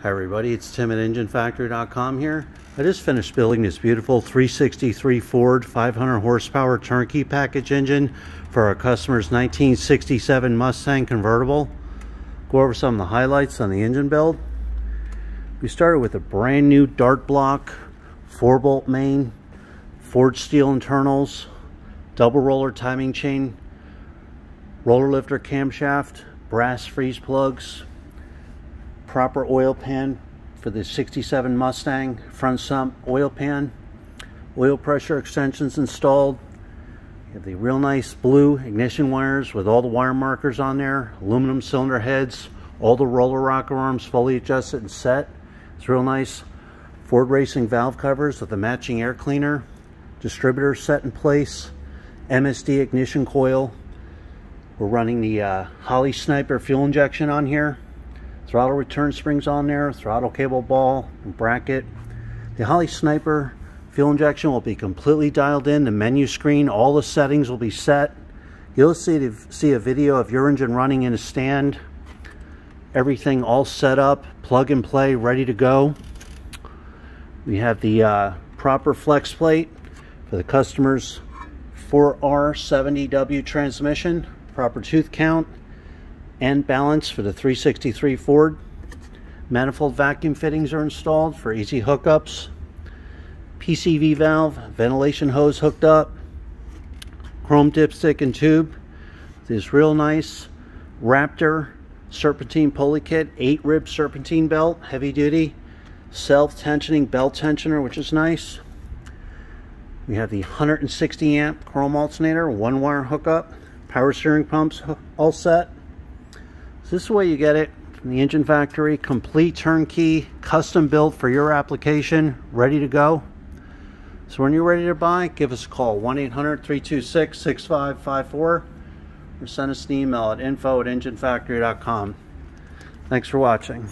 Hi everybody, it's Tim at enginefactory.com here. I just finished building this beautiful 363 Ford 500 horsepower turnkey package engine for our customer's 1967 Mustang convertible. Go over some of the highlights on the engine build. We started with a brand new dart block, 4-bolt main, forged steel internals, double roller timing chain, roller lifter camshaft, brass freeze plugs, proper oil pan for the 67 Mustang, front sump oil pan, oil pressure extensions installed. You have the real nice blue ignition wires with all the wire markers on there, aluminum cylinder heads, all the roller rocker arms fully adjusted and set. It's real nice. Ford Racing valve covers with the matching air cleaner, distributor set in place, MSD ignition coil. We're running the Holley Sniper fuel injection on here. Throttle return springs on there, throttle cable ball and bracket. The Holley Sniper fuel injection will be completely dialed in. The menu screen, all the settings will be set. You'll see a video of your engine running in a stand. Everything all set up, plug and play, ready to go. We have the proper flex plate for the customer's 4R70W transmission, proper tooth count and balance for the 363 Ford. Manifold vacuum fittings are installed for easy hookups. PCV valve, ventilation hose hooked up. Chrome dipstick and tube. This real nice Wraptor serpentine pulley kit, 8-rib serpentine belt, heavy duty. Self-tensioning belt tensioner, which is nice. We have the 160 amp chrome alternator, 1-wire hookup. Power steering pumps all set. This is the way you get it from the Engine Factory, complete turnkey, custom built for your application, ready to go. So when you're ready to buy, give us a call, 1-800-326-6554, or send us an email at info@enginefactory.com. Thanks for watching.